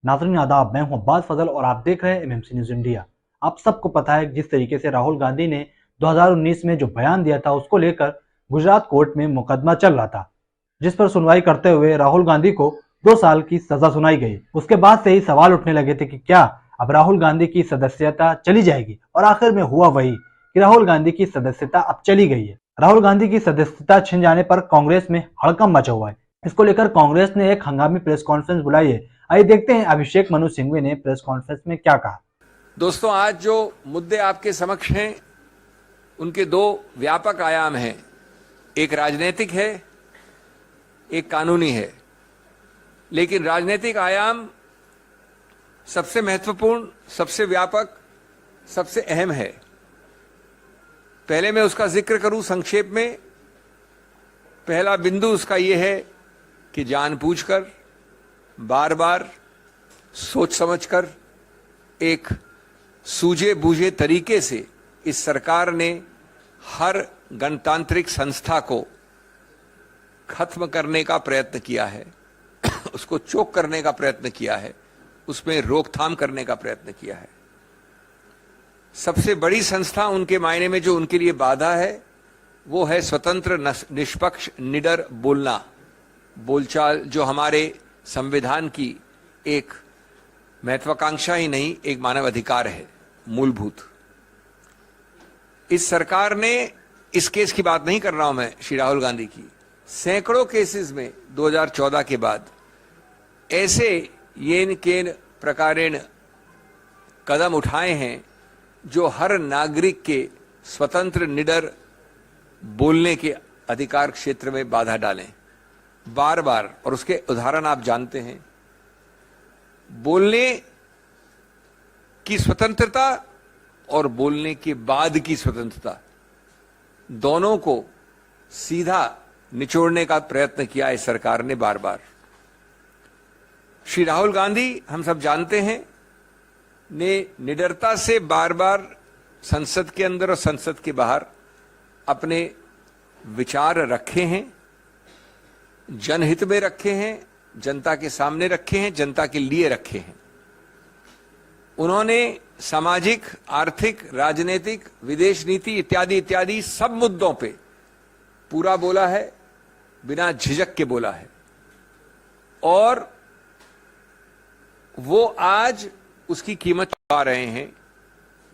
नाज़रीन आदाब, मैं हूं अब्बास फजल और आप देख रहे हैं एमएमसी न्यूज इंडिया। आप सबको पता है जिस तरीके से राहुल गांधी ने 2019 में जो बयान दिया था उसको लेकर गुजरात कोर्ट में मुकदमा चल रहा था, जिस पर सुनवाई करते हुए राहुल गांधी को 2 साल की सजा सुनाई गई। उसके बाद से ही सवाल उठने लगे थे कि क्या अब राहुल गांधी की सदस्यता चली जाएगी, और आखिर में हुआ वही कि राहुल गांधी की सदस्यता अब चली गई है। राहुल गांधी की सदस्यता छिन जाने पर कांग्रेस में हड़कंप मचा हुआ है। इसको लेकर कांग्रेस ने एक हंगामी प्रेस कॉन्फ्रेंस बुलाई है। आइए देखते हैं अभिषेक मनु सिंघवी ने प्रेस कॉन्फ्रेंस में क्या कहा। दोस्तों, आज जो मुद्दे आपके समक्ष हैं उनके दो व्यापक आयाम हैं। एक राजनीतिक है, एक कानूनी है। लेकिन राजनीतिक आयाम सबसे महत्वपूर्ण, सबसे व्यापक, सबसे अहम है। पहले मैं उसका जिक्र करूं संक्षेप में। पहला बिंदु उसका यह है कि जानबूझकर, बार बार, सोच समझकर, एक सूझे बूझे तरीके से इस सरकार ने हर गणतांत्रिक संस्था को खत्म करने का प्रयत्न किया है, उसको चोक करने का प्रयत्न किया है, उसमें रोकथाम करने का प्रयत्न किया है। सबसे बड़ी संस्था उनके मायने में जो उनके लिए बाधा है वो है स्वतंत्र, निष्पक्ष, निडर बोलना, बोलचाल, जो हमारे संविधान की एक महत्वाकांक्षा ही नहीं, एक मानव अधिकार है, मूलभूत। इस सरकार ने, इस केस की बात नहीं कर रहा हूं मैं, श्री राहुल गांधी की, सैकड़ों केसेस में 2014 के बाद ऐसे येन केन प्रकारेण कदम उठाए हैं जो हर नागरिक के स्वतंत्र, निडर बोलने के अधिकार क्षेत्र में बाधा डालें, बार बार। और उसके उदाहरण आप जानते हैं। बोलने की स्वतंत्रता और बोलने के बाद की स्वतंत्रता, दोनों को सीधा निचोड़ने का प्रयत्न किया इस सरकार ने बार बार। श्री राहुल गांधी, हम सब जानते हैं, ने निडरता से बार बार संसद के अंदर और संसद के बाहर अपने विचार रखे हैं, जनहित में रखे हैं, जनता के सामने रखे हैं, जनता के लिए रखे हैं। उन्होंने सामाजिक, आर्थिक, राजनीतिक, विदेश नीति इत्यादि इत्यादि सब मुद्दों पे पूरा बोला है, बिना झिझक के बोला है। और वो आज उसकी कीमत चुका रहे हैं,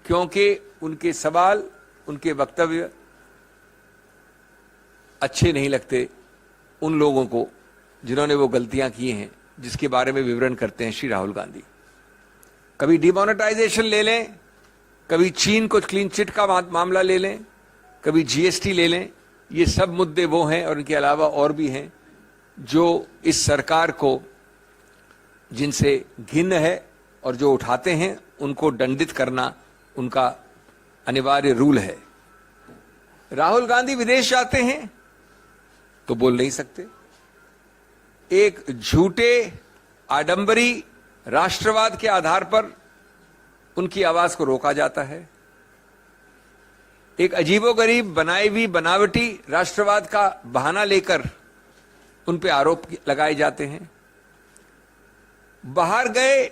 क्योंकि उनके सवाल, उनके वक्तव्य अच्छे नहीं लगते उन लोगों को जिन्होंने वो गलतियां की हैं, जिसके बारे में विवरण करते हैं श्री राहुल गांधी। कभी डिमोनेटाइजेशन ले लें, कभी चीन को क्लीन चिट का मामला ले लें, कभी जीएसटी ले लें। ये सब मुद्दे वो हैं, और इनके अलावा और भी हैं, जो इस सरकार को, जिनसे घिन्न है और जो उठाते हैं उनको दंडित करना उनका अनिवार्य रूल है। राहुल गांधी विदेश जाते हैं तो बोल नहीं सकते। एक झूठे, आडंबरी राष्ट्रवाद के आधार पर उनकी आवाज को रोका जाता है। एक अजीबोगरीब, बनाई हुई, बनावटी राष्ट्रवाद का बहाना लेकर उन पे आरोप लगाए जाते हैं। बाहर गए,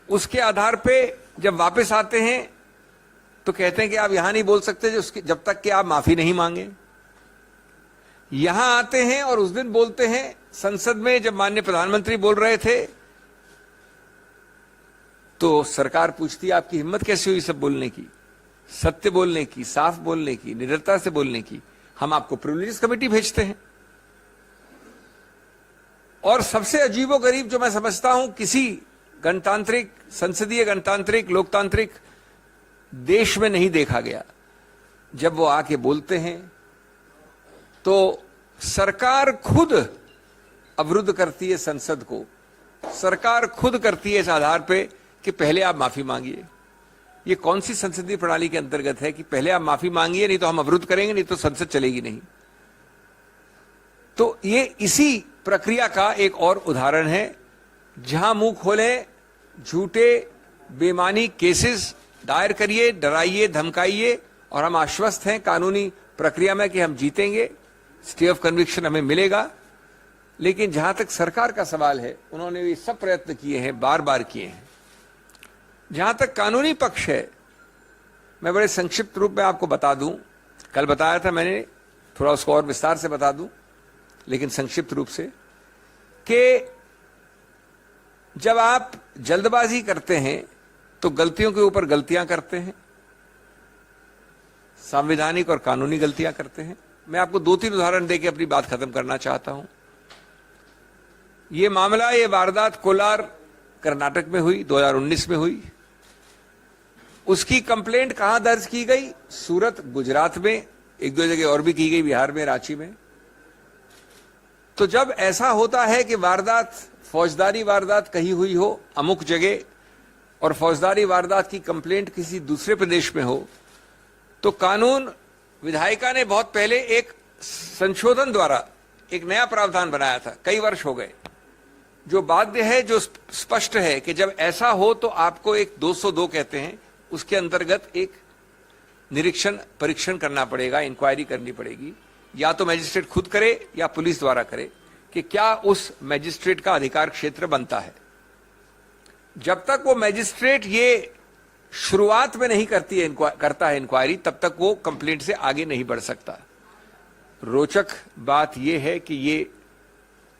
उसके आधार पे जब वापस आते हैं तो कहते हैं कि आप यहां नहीं बोल सकते जब तक कि आप माफी नहीं मांगे। यहां आते हैं और उस दिन बोलते हैं संसद में, जब माननीय प्रधानमंत्री बोल रहे थे तो सरकार पूछती है आपकी हिम्मत कैसे हुई सब बोलने की, सत्य बोलने की, साफ बोलने की, निडरता से बोलने की। हम आपको प्रिविलेजेस कमेटी भेजते हैं। और सबसे अजीबोगरीब जो मैं समझता हूं, किसी गणतांत्रिक, संसदीय गणतांत्रिक, लोकतांत्रिक देश में नहीं देखा गया, जब वो आके बोलते हैं तो सरकार खुद अवरुद्ध करती है संसद को। सरकार खुद करती है इस आधार पे कि पहले आप माफी मांगिए। ये कौन सी संसदीय प्रणाली के अंतर्गत है कि पहले आप माफी मांगिए, नहीं तो हम अवरुद्ध करेंगे, नहीं तो संसद चलेगी नहीं। तो ये इसी प्रक्रिया का एक और उदाहरण है, जहां मुंह खोले, झूठे, बेमानी केसेस दायर करिए, डराइए, धमकाइए, और हम आश्वस्त हैं कानूनी प्रक्रिया में कि हम जीतेंगे, स्टे ऑफ कन्विक्शन हमें मिलेगा। लेकिन जहां तक सरकार का सवाल है, उन्होंने ये सब प्रयत्न किए हैं, बार बार किए हैं। जहां तक कानूनी पक्ष है, मैं बड़े संक्षिप्त रूप में आपको बता दूं, कल बताया था मैंने, थोड़ा उसको और विस्तार से बता दूं, लेकिन संक्षिप्त रूप से, कि जब आप जल्दबाजी करते हैं तो गलतियों के ऊपर गलतियां करते हैं, संवैधानिक और कानूनी गलतियां करते हैं। मैं आपको 2-3 उदाहरण देके अपनी बात खत्म करना चाहता हूं। ये मामला, ये वारदात कोलार कर्नाटक में हुई, 2019 में हुई। उसकी कंप्लेंट कहां दर्ज की गई? सूरत, गुजरात में, 1-2 जगह और भी की गई, बिहार में, रांची में। तो जब ऐसा होता है कि वारदात, फौजदारी वारदात कहीं हुई हो अमुक जगह, और फौजदारी वारदात की कंप्लेंट किसी दूसरे प्रदेश में हो, तो कानून विधायिका ने बहुत पहले एक संशोधन द्वारा एक नया प्रावधान बनाया था, कई वर्ष हो गए, जो बाध्य है, जो स्पष्ट है कि जब ऐसा हो तो आपको एक 202 कहते हैं, उसके अंतर्गत एक निरीक्षण परीक्षण करना पड़ेगा, इंक्वायरी करनी पड़ेगी, या तो मैजिस्ट्रेट खुद करे या पुलिस द्वारा करे, कि क्या उस मैजिस्ट्रेट का अधिकार क्षेत्र बनता है। जब तक वो मैजिस्ट्रेट ये शुरुआत में नहीं करता है इंक्वायरी, तब तक वो कंप्लेंट से आगे नहीं बढ़ सकता। रोचक बात यह है कि ये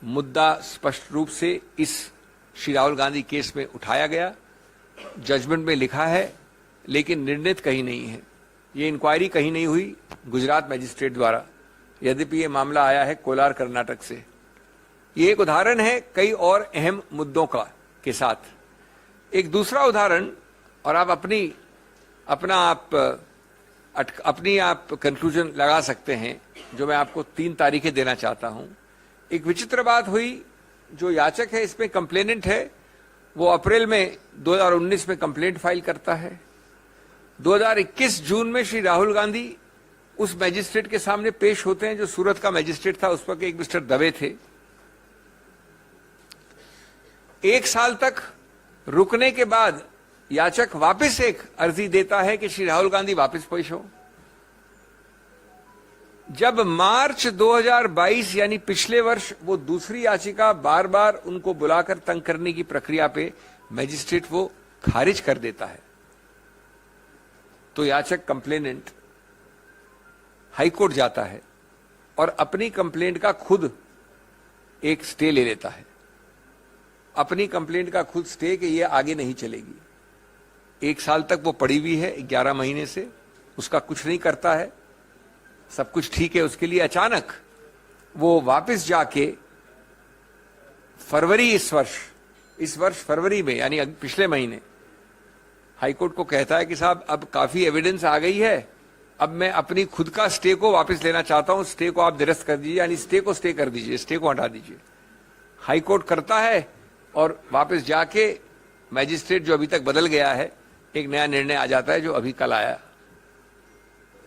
मुद्दा स्पष्ट रूप से इस श्री राहुल गांधी केस में उठाया गया, जजमेंट में लिखा है, लेकिन निर्णित कहीं नहीं है। ये इंक्वायरी कहीं नहीं हुई गुजरात मैजिस्ट्रेट द्वारा, यद्यपि ये मामला आया है कोलार कर्नाटक से। ये एक उदाहरण है कई और अहम मुद्दों का के साथ। एक दूसरा उदाहरण, और आप अपनी कंक्लूजन लगा सकते हैं, जो मैं आपको 3 तारीखें देना चाहता हूं। एक विचित्र बात हुई, जो याचक है, इसमें कंप्लेनेंट है, वो अप्रैल में 2019 में कंप्लेंट फाइल करता है। 2021 जून में श्री राहुल गांधी उस मैजिस्ट्रेट के सामने पेश होते हैं जो सूरत का मैजिस्ट्रेट था, उस पर एक मिस्टर दवे थे। 1 साल तक रुकने के बाद याचक वापस एक अर्जी देता है कि श्री राहुल गांधी वापस पेश हो। जब मार्च 2022 यानी पिछले वर्ष वो दूसरी याचिका बार बार उनको बुलाकर तंग करने की प्रक्रिया पे मैजिस्ट्रेट वो खारिज कर देता है, तो याचक कंप्लेनेंट हाईकोर्ट जाता है और अपनी कंप्लेंट का खुद एक स्टे ले लेता है, अपनी कंप्लेंट का खुद स्टे कि ये आगे नहीं चलेगी। 1 साल तक वो पड़ी हुई है, 11 महीने से उसका कुछ नहीं करता है, सब कुछ ठीक है उसके लिए। अचानक वो वापस जाके फरवरी इस वर्ष फरवरी में, यानी पिछले महीने, हाईकोर्ट को कहता है कि साहब अब काफी एविडेंस आ गई है, अब मैं अपनी खुद का स्टे को वापस लेना चाहता हूं, स्टे को आप निरस्त कर दीजिए, यानी स्टे को स्टे कर दीजिए, स्टे को हटा दीजिए। हाईकोर्ट करता है और वापस जाके मैजिस्ट्रेट, जो अभी तक बदल गया है, एक नया निर्णय आ जाता है, जो अभी कल आया।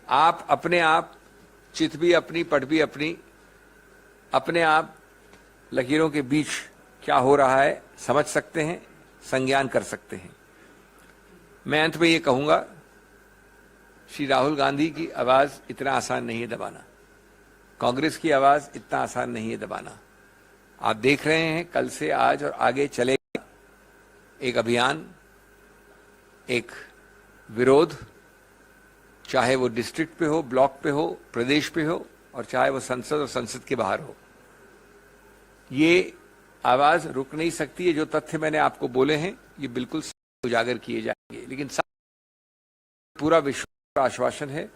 आप अपने आप चित भी अपनी, पट भी अपनी, अपने आप लकीरों के बीच क्या हो रहा है समझ सकते हैं, संज्ञान कर सकते हैं। मैं अंत में ये कहूंगा, श्री राहुल गांधी की आवाज इतना आसान नहीं है दबाना, कांग्रेस की आवाज इतना आसान नहीं है दबाना। आप देख रहे हैं कल से आज और आगे चलेगा एक अभियान, एक विरोध, चाहे वो डिस्ट्रिक्ट पे हो, ब्लॉक पे हो, प्रदेश पे हो, और चाहे वो संसद और संसद के बाहर हो। ये आवाज रुक नहीं सकती है। जो तथ्य मैंने आपको बोले हैं ये बिल्कुल उजागर किए जाएंगे, लेकिन पूरा विश्वास आश्वासन है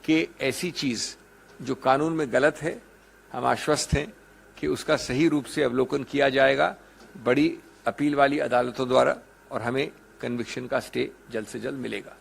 कि ऐसी चीज जो कानून में गलत है, हम आश्वस्त हैं कि उसका सही रूप से अवलोकन किया जाएगा बड़ी अपील वाली अदालतों द्वारा, और हमें कन्विक्शन का स्टे जल्द से जल्द मिलेगा।